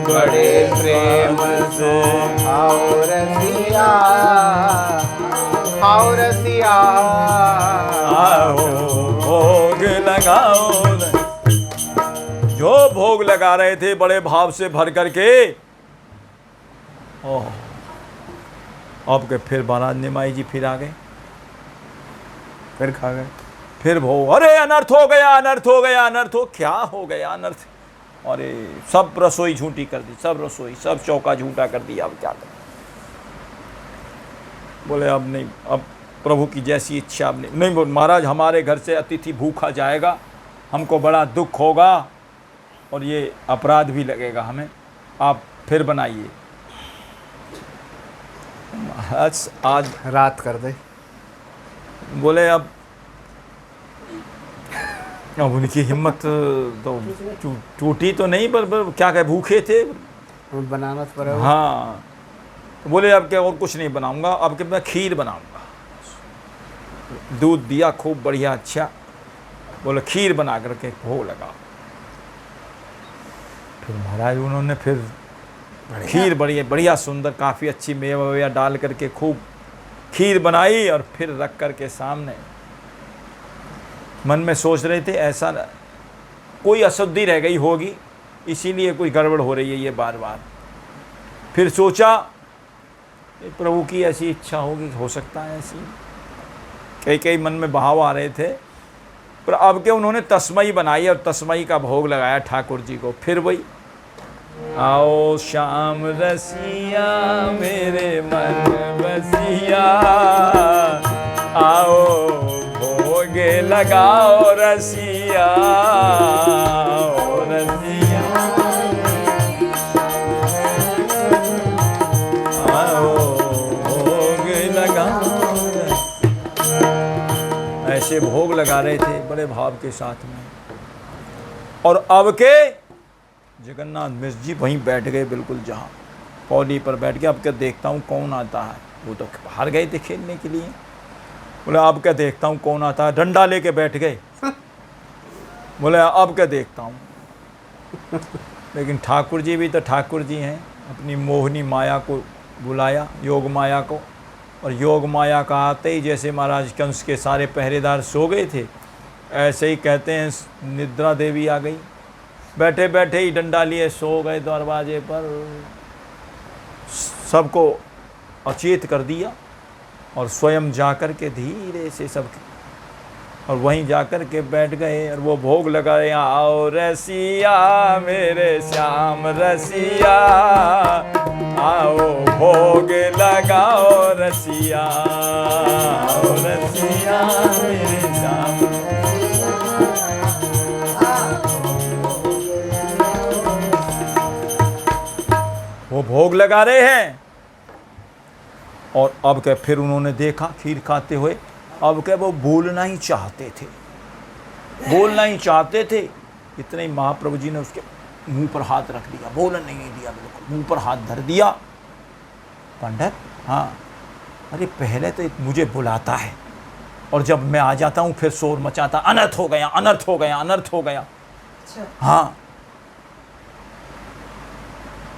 बड़े प्रेम से खाओ रसिया, खाओ रसिया, आओ भोग लगाओ। जो भोग लगा रहे थे बड़े भाव से भर करके, ओह, अब के फिर महाराज निमाई जी फिर आ गए, फिर खा गए। फिर भोग। अरे अनर्थ हो गया, अनर्थ हो गया, अनर्थ हो। क्या हो गया अनर्थ? अरे सब रसोई झूठी कर दी, सब रसोई, सब चौका झूठा कर दिया। अब क्या करें? बोले अब नहीं, अब प्रभु की जैसी इच्छा अब नहीं। बोल महाराज, हमारे घर से अतिथि भूखा जाएगा, हमको बड़ा दुख होगा और ये अपराध भी लगेगा हमें, आप फिर बनाइए। आज रात कर दे। बोले अब उनकी हिम्मत तो टूटी तो नहीं, पर क्या कहे, भूखे थे, बनाना तो पड़ेगा। हाँ। तो बोले अब क्या, और कुछ नहीं बनाऊंगा, अब क्या मैं खीर बनाऊंगा। दूध दिया खूब बढ़िया, अच्छा। बोले खीर बना करके भोग लगा। फिर महाराज उन्होंने फिर खीर बढ़िया बढ़िया सुंदर, काफ़ी अच्छी मेवा वेवा डाल करके खूब खीर बनाई और फिर रख करके सामने। मन में सोच रहे थे ऐसा कोई अशुद्धि रह गई होगी, इसीलिए कोई गड़बड़ हो रही है ये बार बार। फिर सोचा प्रभु की ऐसी इच्छा होगी, हो सकता है ऐसी, कई कई मन में बहाव आ रहे थे। पर अब के उन्होंने तस्मई बनाई और तस्मई का भोग लगाया ठाकुर जी को। फिर वही, आओ श्याम रसिया मेरे मन बसिया, आओ भोगे लगाओ रसिया, ओ रसिया, आओ भोग लगाओ। ऐसे भोग लगा रहे थे बड़े भाव के साथ में। और अब के जगन्नाथ मिश्र जी वहीं बैठ गए, बिल्कुल जहाँ पौड़ी पर बैठ के। अब क्या देखता हूँ कौन आता है, वो तो बाहर गए थे खेलने के लिए। बोले अब क्या देखता हूँ कौन आता है, डंडा लेके बैठ गए। बोले अब क्या देखता हूँ। लेकिन ठाकुर जी भी तो ठाकुर जी हैं, अपनी मोहनी माया को बुलाया, योग माया को। और योग माया का आते ही जैसे महाराज कंस के सारे पहरेदार सो गए थे, ऐसे ही कहते हैं निद्रा देवी आ गई, बैठे बैठे ही डंडा लिए सो गए दरवाजे पर, सबको अचेत कर दिया। और स्वयं जाकर के धीरे से सब, और वहीं जाकर के बैठ गए और वो भोग लगा रहे, आओ रसिया मेरे श्याम रसिया, आओ भोग लगाओ रसिया, आओ रसिया मेरे श्याम। वो भोग लगा रहे हैं। और अब क्या फिर उन्होंने देखा खीर खाते हुए, अब क्या वो बोलना ही चाहते थे, बोलना ही चाहते थे। इतने ही महाप्रभु जी ने उसके मुंह पर हाथ रख दिया, बोलने नहीं दिया, बिल्कुल मुंह पर हाथ धर दिया। पंडित, हाँ, अरे पहले तो मुझे बुलाता है और जब मैं आ जाता हूँ फिर शोर मचाता, अनर्थ हो गया, अनर्थ हो गया, अनर्थ हो गया। हाँ,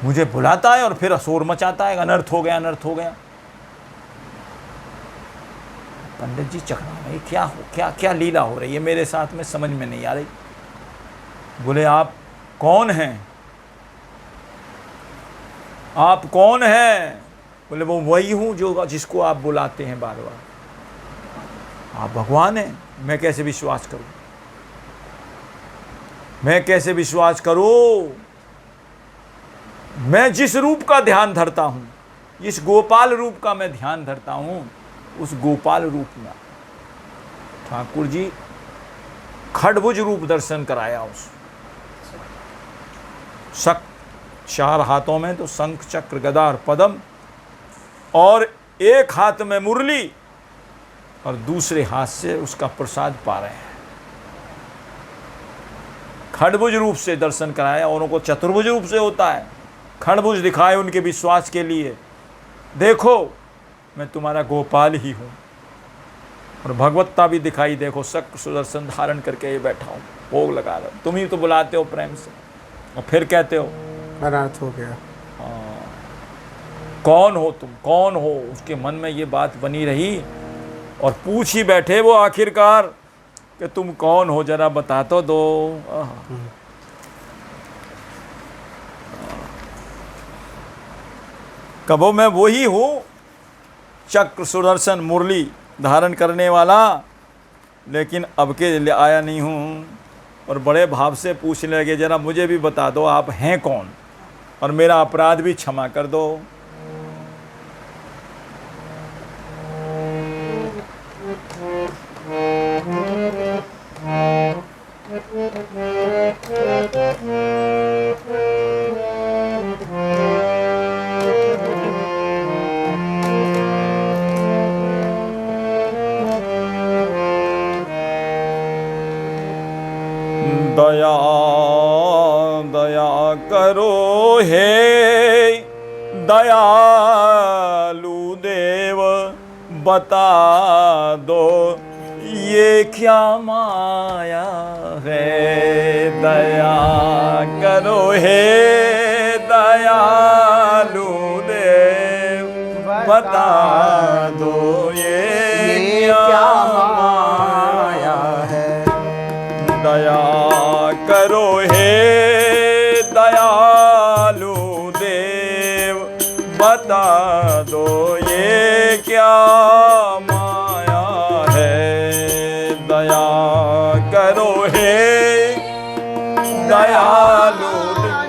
मुझे बुलाता है और फिर शोर मचाता है, अनर्थ हो गया, अनर्थ हो गया। पंडित जी चकरा रहे, क्या हो, क्या क्या लीला हो रही है मेरे साथ में, समझ में नहीं आ रही। बोले आप कौन हैं, आप कौन हैं? बोले वो वही हूँ जो जिसको आप बुलाते हैं बार बार। आप भगवान हैं, मैं कैसे विश्वास करूं, मैं कैसे विश्वास करूं? मैं जिस रूप का ध्यान धरता हूं, जिस गोपाल रूप का मैं ध्यान धरता हूं, उस गोपाल रूप में ठाकुर जी खड़भुज रूप दर्शन कराया। उस चार हाथों में तो शंख चक्र गदा और पद्म, और एक हाथ में मुरली और दूसरे हाथ से उसका प्रसाद पा रहे हैं। खड़भुज रूप से दर्शन कराया, औरों को चतुर्भुज रूप से होता है। खड़भुज दिखाए उनके विश्वास के लिए, देखो मैं तुम्हारा गोपाल ही हूँ। और भगवत्ता भी दिखाई, देखो शक्र सुदर्शन धारण करके ये बैठा हूँ, भोग लगा रहा हूँ। तुम ही तो बुलाते हो प्रेम से और फिर कहते हो अनर्थ हो गया। कौन हो तुम, कौन हो। उसके मन में ये बात बनी रही और पूछ ही बैठे वो आखिरकार कि तुम कौन हो, जरा बता तो दो। कबो मैं वो ही हूँ, चक्र सुदर्शन मुरली धारण करने वाला, लेकिन अब के लिए आया नहीं हूँ। और बड़े भाव से पूछने लगे, जरा मुझे भी बता दो आप हैं कौन, और मेरा अपराध भी क्षमा कर दो। दया दया करो हे दयालु देव, बता दो ये क्या माया है। दया करो हे दयालु देव, बता दो ये क्या माया है। दया करो हे दयालु देव, बता दो ये क्या माया है। दया करो हे दयालु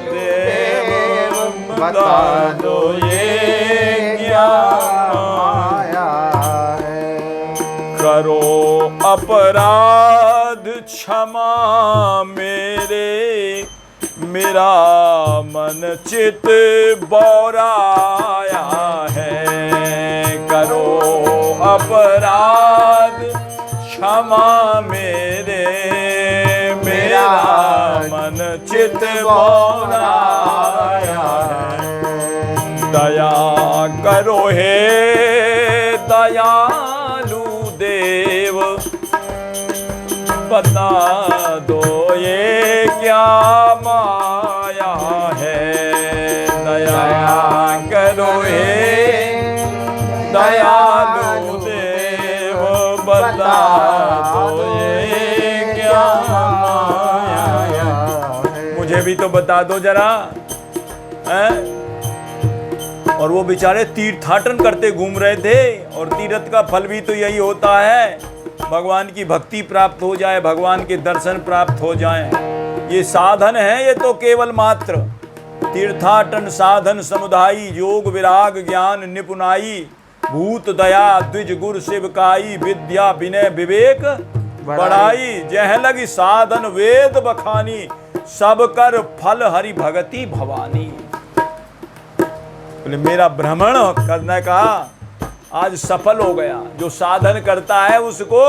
देव, बता दो ये क्या माया है। करो अपराध क्षमा मेरे, मेरा मन चित बौराया है। करो अपराध क्षमा मेरे, मेरा मन चित बौराया है। दया करो हे दयालु देव, बता दो ये क्या माया है। दया करो हे दयालु देव, बता दो ये क्या माया है। मुझे भी तो बता दो जरा, हैं? और वो बेचारे तीर्थाटन करते घूम रहे थे, और तीर्थ का फल भी तो यही होता है, भगवान की भक्ति प्राप्त हो जाए, भगवान के दर्शन प्राप्त हो जाएं। ये साधन है, ये तो केवल मात्र तीर्थाटन साधन समुदायी, योग विराग ज्ञान निपुणाई, भूत दया द्विज गुर शिवकाई, विद्या विनय विवेक बढ़ाई, जह लगी साधन वेद बखानी, सब कर फल हरि भगति भवानी। बोले मेरा भ्रमण करने का आज सफल हो गया। जो साधन करता है उसको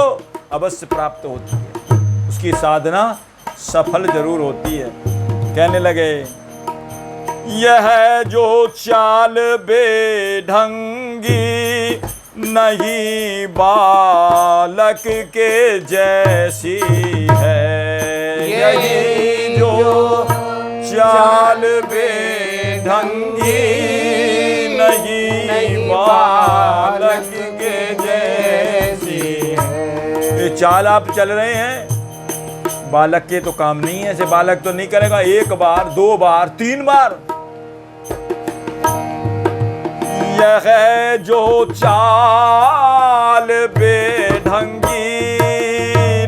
अवश्य प्राप्त होती है, उसकी साधना सफल जरूर होती है। कहने लगे, यह जो चाल बेढंगी नहीं बालक के जैसी है। यही जो चाल बेढंगी नहीं बालक के जैसी है। ये चाल आप चल रहे हैं, बालक के तो काम नहीं है, ऐसे बालक तो नहीं करेगा। एक बार, दो बार, तीन बार। यह जो चाल बेढंगी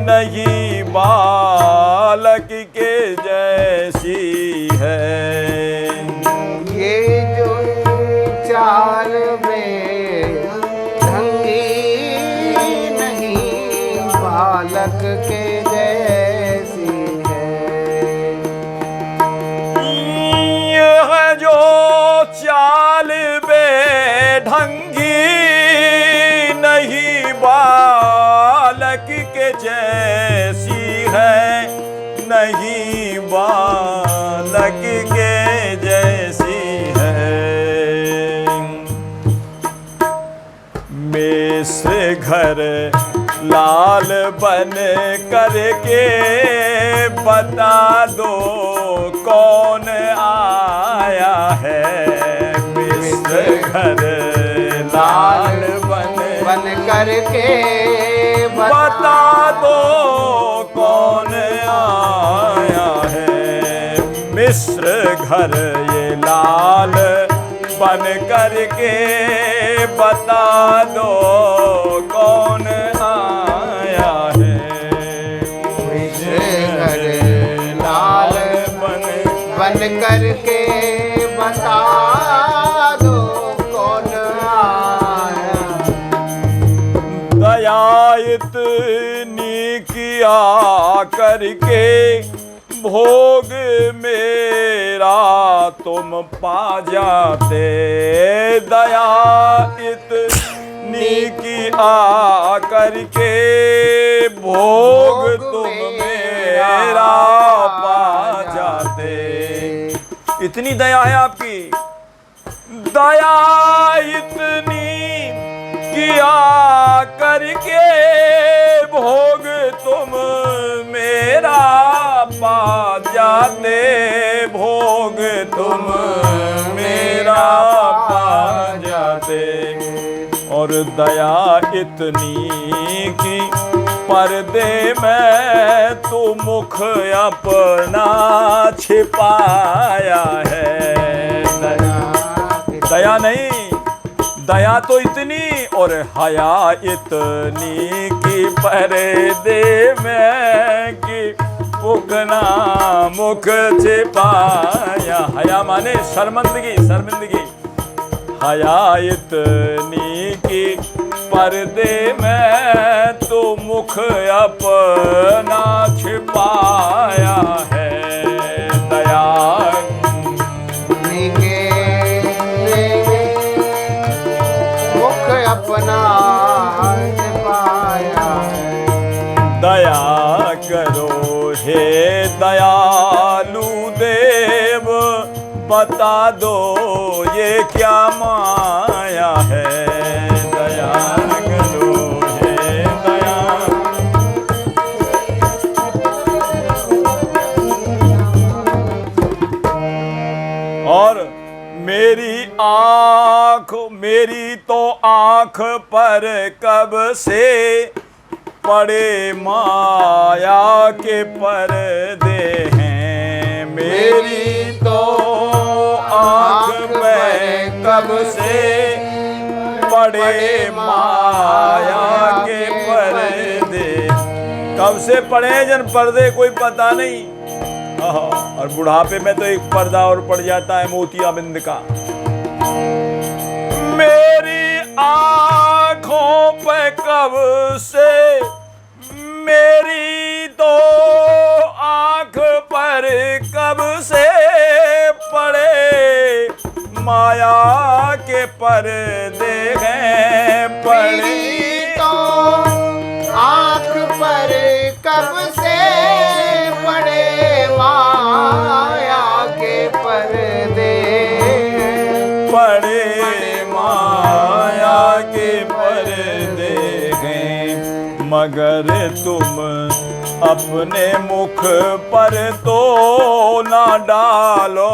नहीं बालक के जैसी है। ये जो चाल बेढंगी नहीं बालक के जैसी है। यह जो चाल बेढंगी नहीं बालक के जैसी है, नहीं मिस्र घर लाल बन करके बता दो कौन आया है। मिस्र घर लाल बन करके बता दो कौन आया है। मिस्र घर ये लाल बन करके बता दो कौन आया है। मिस्र घर लाल बन करके बता दो कौन आया। दया इतनी किया करके भोग मेरा तुम पा जाते। दया इतनी किया करके भोग तुम मेरा पा जाते। इतनी दया है आपकी, दया इतनी किया करके भोग तुम मेरा पा जाते। भोग तुम मेरा पा जाते। और दया इतनी की पर्दे में तू मुख अपना छिपाया है। दया नहीं, दया तो इतनी और हया इतनी की पर्दे में कि मुखना मुख छिपाया। हया माने शर्मिंदगी, शर्मिंदगी। हया इतनी की पर्दे में तो मुख अपना छिपाया है। दया मुख अपना छिपाया है। दया करो हे दयालु देव, बता दो ये क्या माया है। दया करो हे दया। और मेरी आँख, मेरी तो आँख पर कब से पड़े माया के पर्दे हैं। मेरी तो आँख पे कब से पड़े माया के पर्दे। कब से पड़े जन पर्दे कोई पता नहीं। और बुढ़ापे में तो एक पर्दा और पड़ जाता है मोतियाबिंद का। मेरी आँखों पे कब से, मेरी तो आँख पर कब से पड़े माया के पर्दे हैं। मेरी तो आँख पर कब से पड़े माया के पर्दे। पड़े माया के पर्दे हैं। मगर तुम अपने मुख पर तो ना डालो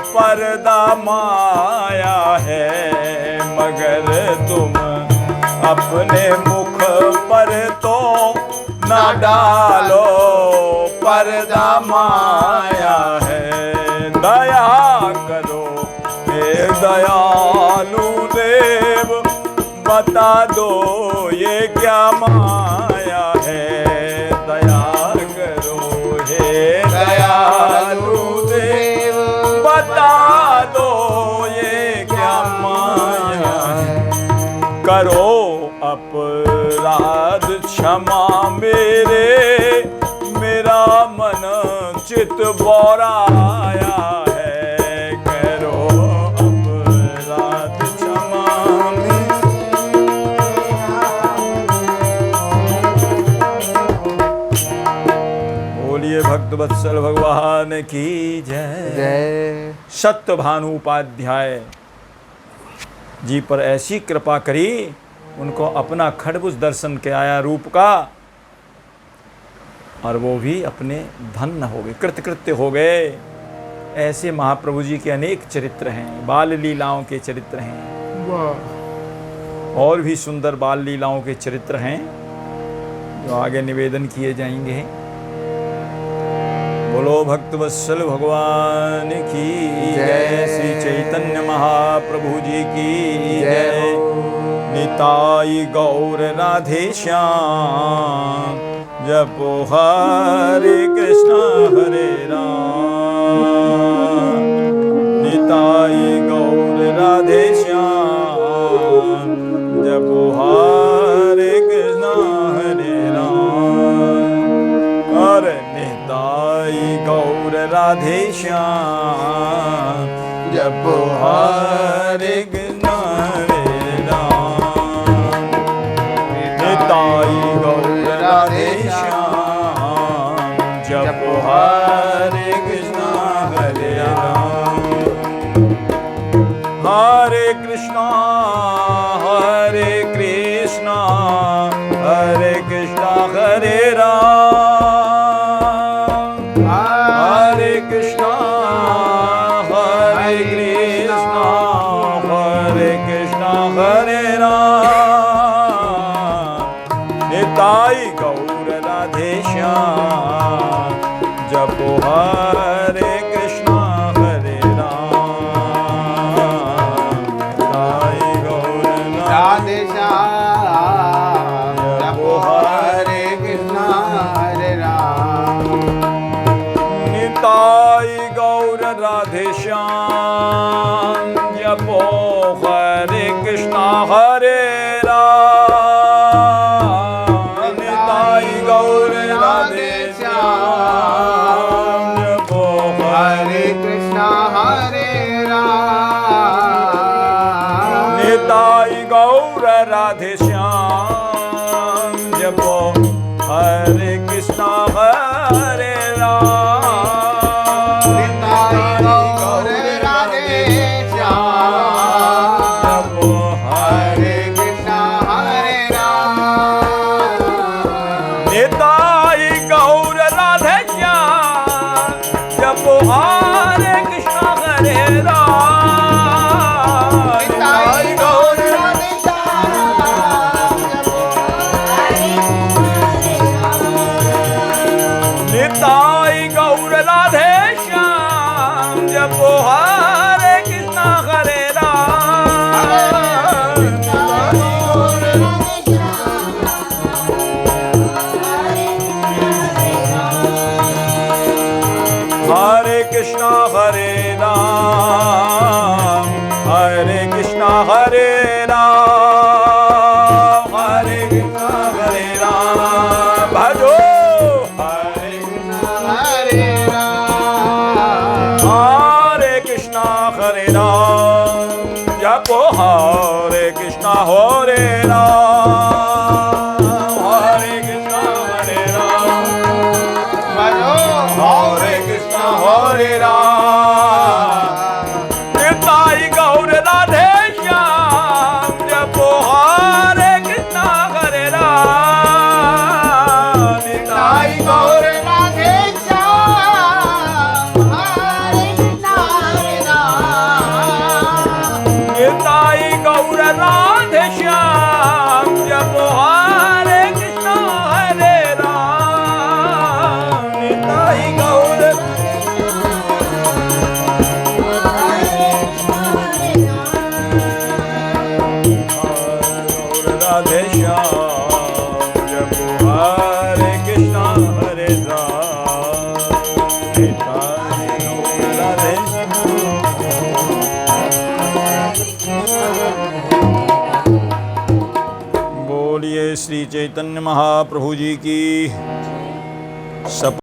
पर्दा माया है। मगर तुम अपने मुख पर तो ना डालो पर्दा माया है। दया करो हे दयालु देव, बता दो ये क्या माया है। दया करो हे दयालु देव, बता दो ये क्या माया है। करो अपराध क्षमा मेरे, मेरा मन चित बोराया है। करो अपराध क्षमा बोलिए भक्त वत्सल भगवान की जय। जय। सत्यभानु उपाध्याय जी पर ऐसी कृपा करी उनको अपना खडभुज दर्शन के आया रूप का, और वो भी अपने धन्य हो गए, कृतकृत्य हो गए। ऐसे महाप्रभु जी के अनेक चरित्र हैं, बाल लीलाओं के चरित्र हैं, वाह। और भी सुंदर बाल लीलाओं के चरित्र हैं जो आगे निवेदन किए जाएंगे। बोलो भक्तवत्सल भगवान की जय, श्री चैतन्य महाप्रभु जी की जय। निताई गौर राधे श्याम, जपो हरे कृष्ण हरे राम। निताई गौर राधे श्याम, जपो हरे कृष्ण हरे राम। अरे निताई गौर राधे श्याम, जपो हरे कृष्ण हरे राम। निताई गौर राधे श्याम, जपो हरे कृष्ण हरे राम। हरे कृष्णा हरे कृष्णा, हरे कृष्णा हरे राम। हरे कृष्णा हरे कृष्णा, हरे कृष्णा हरे राम। निताई गौर राधे श्याम, जपो हरे कृष्णा हरे राम। निताई गौर राधे श्याम, जपो हरे कृष्ण हरे राम। निताई गौर राधे श्याम, जपो हरे कृष्णा हरे राम। निताई गौर राधे श्याम, जपो हरे कृष्ण हरे राम। निताई गौर राधे श्याम, जपो हरे कृष्णा हरे राम। निताई गौर राधे श्याम, जपो हरे कृष्ण हरे राम। निताई गौर राधे श्याम, जपो हरे कृष्ण हरे राम। निताई गौर राधे श्याम, जपो निताई गौर राधे श्याम, जपो हरे कृष्ण हरे राम। हरे कृष्णा हरे राम, हरे कृष्णा हरे राम। हरे कृष्णा हरे राम, भजो हरे हरे राम। हरे कृष्णा हरे राम, जपो हरे कृष्णा हरे राम। हरे कृष्णा हरे राम, भजो हरे कृष्णा हरे राम। निताई गौर राधे श्याम, जपो हरे कृष्णा हरे राम। निताई गौर राधे श्याम, हरे कृष्ण हरे राम। निताई गौर राधे श्याम, जपो हरे कृष्णा हरे राम। निताई गौर राधे श्याम, जपो हरे कृष्णा हरे राम। निताई गौर राधे बोलिए श्री चैतन्य महाप्रभु जी की। सब